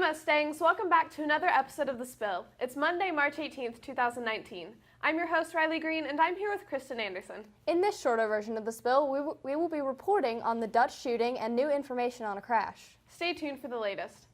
Mustangs, welcome back to another episode of The Spill. It's Monday, March 18th, 2019. I'm your host, Riley Green, and I'm here with Kristen Anderson. In this shorter version of The Spill, we will be reporting on the Dutch shooting and new information on a crash. Stay tuned for the latest.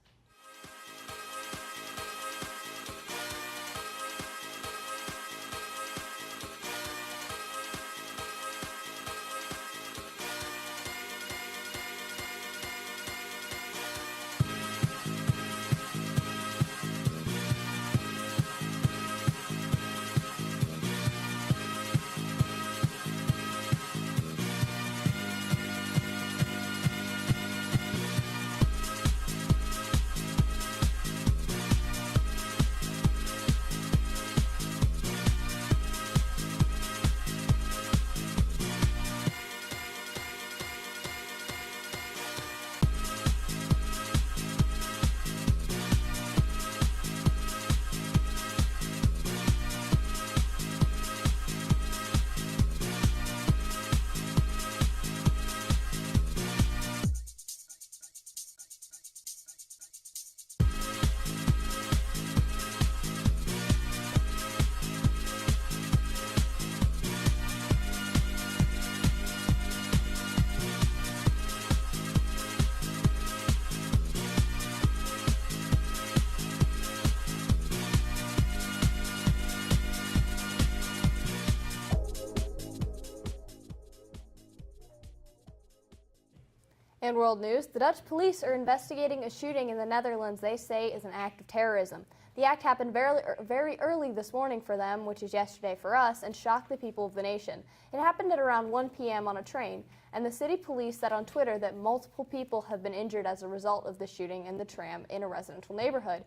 In world news, the Dutch police are investigating a shooting in the Netherlands they say is an act of terrorism. The act happened very early this morning for them, which is yesterday for us, and shocked the people of the nation. It happened at around 1 p.m. on a train, and the city police said on Twitter that multiple people have been injured as a result of the shooting in the tram in a residential neighborhood,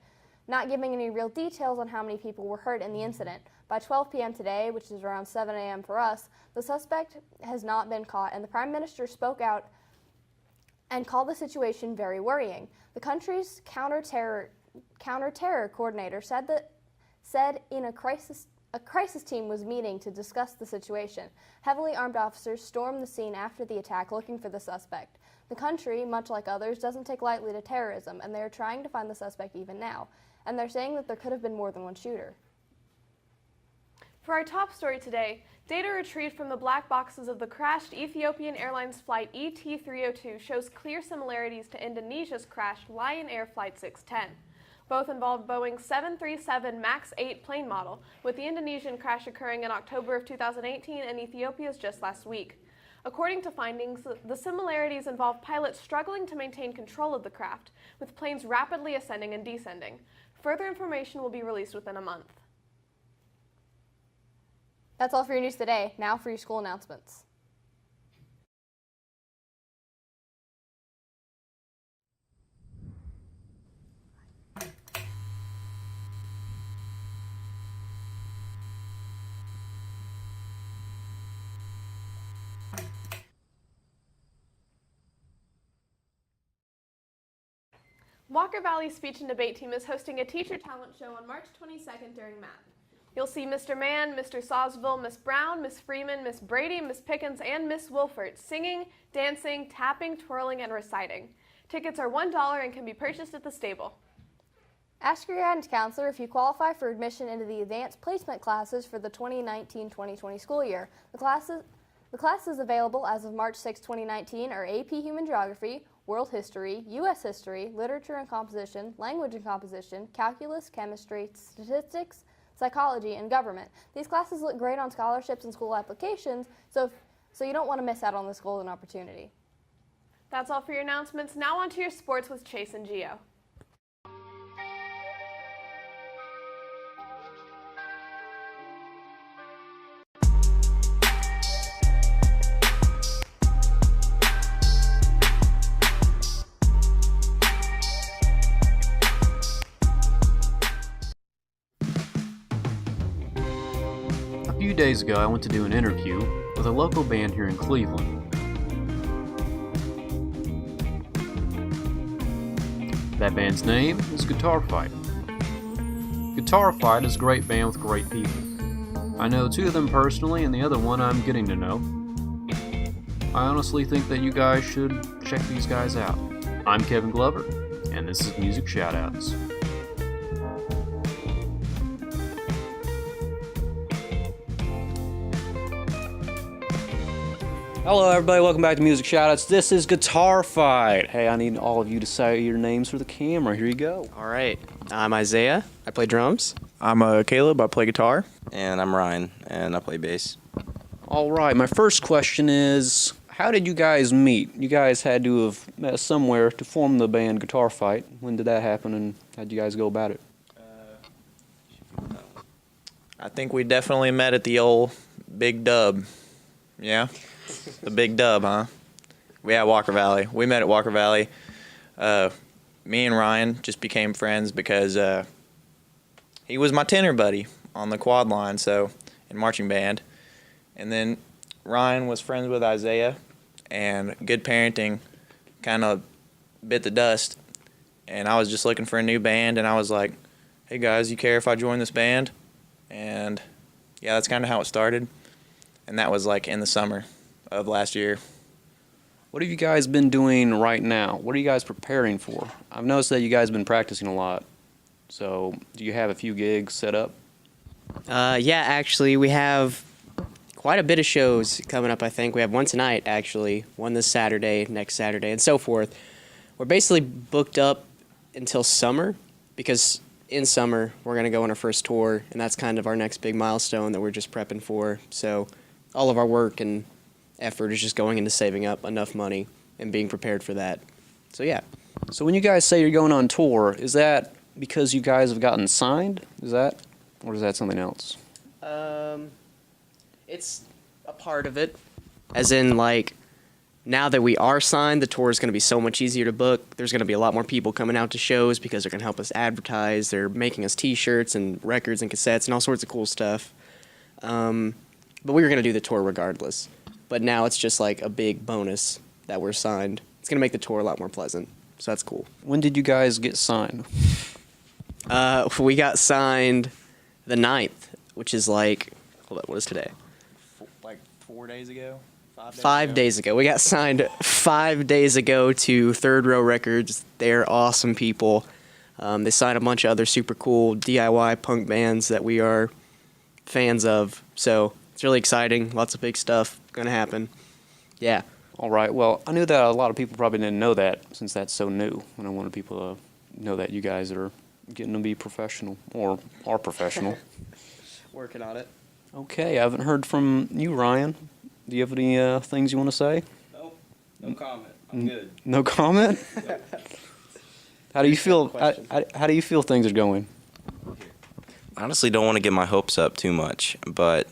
not giving any real details on how many people were hurt in the incident. By 12 p.m. today, which is around 7 a.m. for us, the suspect has not been caught, and the Prime Minister spoke out and called the situation very worrying. The country's counter-terror coordinator said in a crisis team was meeting to discuss the situation. Heavily armed officers stormed the scene after the attack looking for the suspect. The country, much like others, doesn't take lightly to terrorism, and they are trying to find the suspect even now. And they're saying that there could have been more than one shooter. For our top story today, data retrieved from the black boxes of the crashed Ethiopian Airlines flight ET302 shows clear similarities to Indonesia's crashed Lion Air Flight 610. Both involved Boeing's 737 MAX 8 plane model, with the Indonesian crash occurring in October of 2018 and Ethiopia's just last week. According to findings, the similarities involve pilots struggling to maintain control of the craft, with planes rapidly ascending and descending. Further information will be released within a month. That's all for your news today. Now for your school announcements. Walker Valley Speech and Debate Team is hosting a teacher talent show on March 22nd during math. You'll see Mr. Mann, Mr. Sawsville, Miss Brown, Miss Freeman, Miss Brady, Miss Pickens, and Miss Wolfert singing, dancing, tapping, twirling, and reciting. Tickets are $1 and can be purchased at the stable. Ask your guidance counselor if you qualify for admission into the advanced placement classes for the 2019-2020 school year. The classes available as of March 6, 2019 are AP Human Geography, World History, U.S. History, Literature and Composition, Language and Composition, Calculus, Chemistry, Statistics, Psychology, and Government. These classes look great on scholarships and school applications, so you don't want to miss out on this golden opportunity. That's all for your announcements. Now on to your sports with Chase and Gio. A few days ago, I went to do an interview with a local band here in Cleveland. That band's name is Guitar Fight. Guitar Fight is a great band with great people. I know two of them personally, and the other one I'm getting to know. I honestly think that you guys should check these guys out. I'm Kevin Glover, and and this is Music Shoutouts. Hello everybody, welcome back to Music Shoutouts. This is Guitar Fight. Hey, I need all of you to say your names for the camera. Here you go. All right, I'm Isaiah. I play drums. I'm Caleb. I play guitar. And I'm Ryan, and I play bass. All right, my first question is, how did you guys meet? You guys had to have met somewhere to form the band Guitar Fight. When did that happen, and how did you guys go about it? I think we definitely met at the old Big Dub. Yeah? The Big Dub, huh? Yeah, Walker Valley. We met at Walker Valley. Me and Ryan just became friends because he was my tenor buddy on the quad line, so in marching band. And then Ryan was friends with Isaiah, and good parenting kind of bit the dust. And I was just looking for a new band, and I was like, hey guys, you care if I join this band? And yeah, that's kind of how it started. And that was like in the summer of last year. What have you guys been doing right now? What are you guys preparing for? I've noticed that you guys have been practicing a lot. So, do you have a few gigs set up? Yeah, actually, we have quite a bit of shows coming up, I think. We have one tonight, actually, one this Saturday, next Saturday, and so forth. We're basically booked up until summer because in summer we're going to go on our first tour, and that's kind of our next big milestone that we're just prepping for. So all of our work and effort is just going into saving up enough money and being prepared for that. So yeah. So when you guys say you're going on tour, is that because you guys have gotten signed? Is that, or is that something else? It's a part of it. As in, like, now that we are signed, the tour is going to be so much easier to book. There's going to be a lot more people coming out to shows because they're going to help us advertise. They're making us T-shirts and records and cassettes and all sorts of cool stuff. But we were going to do the tour regardless. But now it's just like a big bonus that we're signed. It's going to make the tour a lot more pleasant. So that's cool. When did you guys get signed? We got signed the 9th, which is like, hold up, what is today? Like 4 days ago? 5 days ago. We got signed 5 days ago to Third Row Records. They're awesome people. They signed a bunch of other super cool DIY punk bands that we are fans of. So it's really exciting. Lots of big stuff going to happen. Yeah. All right. Well, I knew that a lot of people probably didn't know that since that's so new. And I wanted people to know that you guys are getting to be professional or are professional. Working on it. Okay. I haven't heard from you, Ryan. Do you have any things you want to say? Nope, no comment. I'm good. No comment? How do you feel? How do you feel things are going? I honestly don't want to get my hopes up too much, but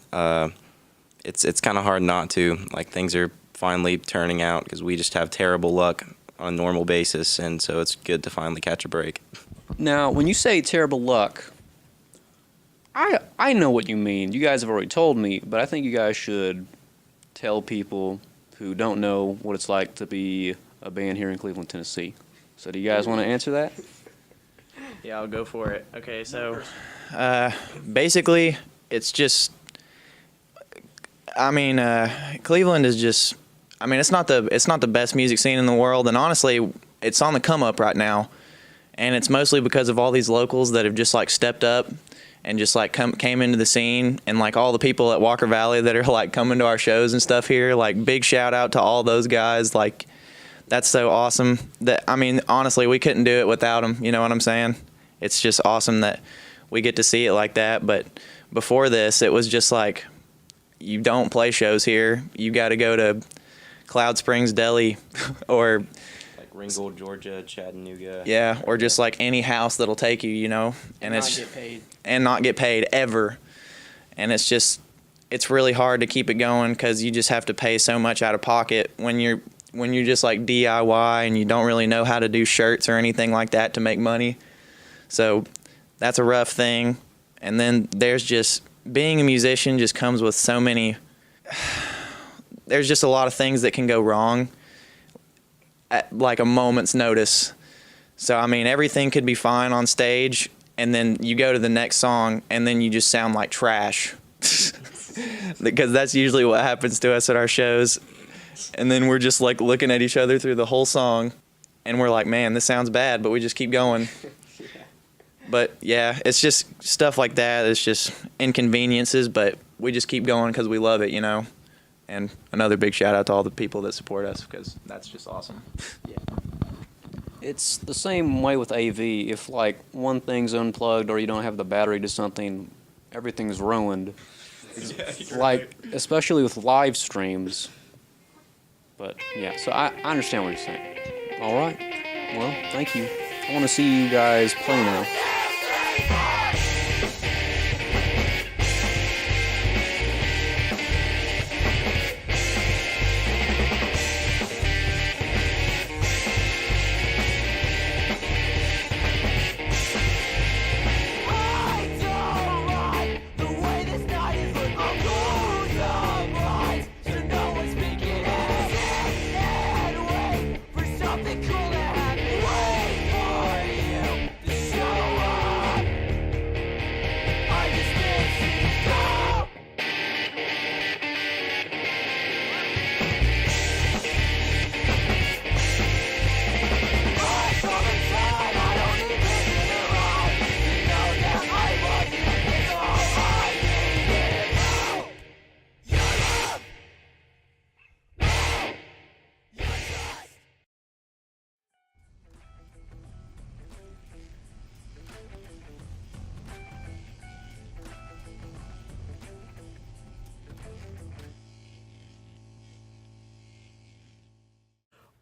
it's kind of hard not to. Like, things are finally turning out because we just have terrible luck on a normal basis, and so it's good to finally catch a break. Now, when you say terrible luck, I know what you mean. You guys have already told me, but I think you guys should tell people who don't know what it's like to be a band here in Cleveland, Tennessee. So do you guys want to answer that? Yeah, I'll go for it. Okay, so basically it's just, I mean, Cleveland is just, I mean, it's not the best music scene in the world, and honestly, it's on the come up right now, and it's mostly because of all these locals that have just like stepped up and just like came into the scene, and like all the people at Walker Valley that are like coming to our shows and stuff here. Like, big shout out to all those guys. Like, that's so awesome. That, I mean, honestly, we couldn't do it without them. You know what I'm saying? It's just awesome that we get to see it like that. But before this, it was just like, you don't play shows here. You got to go to Cloud Springs Deli or Like Ringgold, Georgia, Chattanooga. yeah, or just like any house that'll take you, you know, and Not it's get paid. and not get paid ever. And it's just, it's really hard to keep it going because you just have to pay so much out of pocket when you're just like DIY and you don't really know how to do shirts or anything like that to make money. So that's a rough thing. And then there's just, being a musician just comes with so many, there's just a lot of things that can go wrong at like a moment's notice. So, I mean, everything could be fine on stage, and then you go to the next song, and then you just sound like trash. Because that's usually what happens to us at our shows. And then we're just like looking at each other through the whole song, and we're like, man, this sounds bad, but we just keep going. But yeah, it's just stuff like that. It's just inconveniences, but we just keep going because we love it, you know. And another big shout out to all the people that support us, because that's just awesome. It's the same way with AV. If like one thing's unplugged or you don't have the battery to something, everything's ruined. Like especially with live streams. But yeah, so I understand what you're saying. All right. Well, thank you. I want to see you guys play now.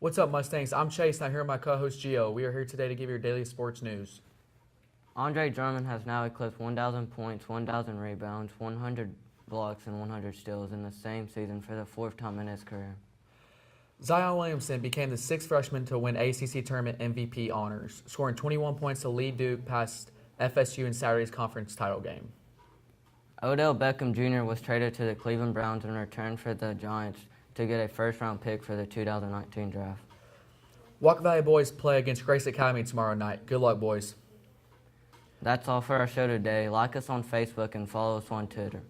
What's up, Mustangs? I'm Chase, and I'm here with my co-host Gio. We are here today to give you your daily sports news. Andre Drummond has now eclipsed 1,000 points, 1,000 rebounds, 100 blocks, and 100 steals in the same season for the fourth time in his career. Zion Williamson became the sixth freshman to win ACC Tournament MVP honors, scoring 21 points to lead Duke past FSU in Saturday's conference title game. Odell Beckham Jr. was traded to the Cleveland Browns in return for the Giants to get a first-round pick for the 2019 draft. Walker Valley boys play against Grace Academy tomorrow night. Good luck, boys. That's all for our show today. Like us on Facebook and follow us on Twitter.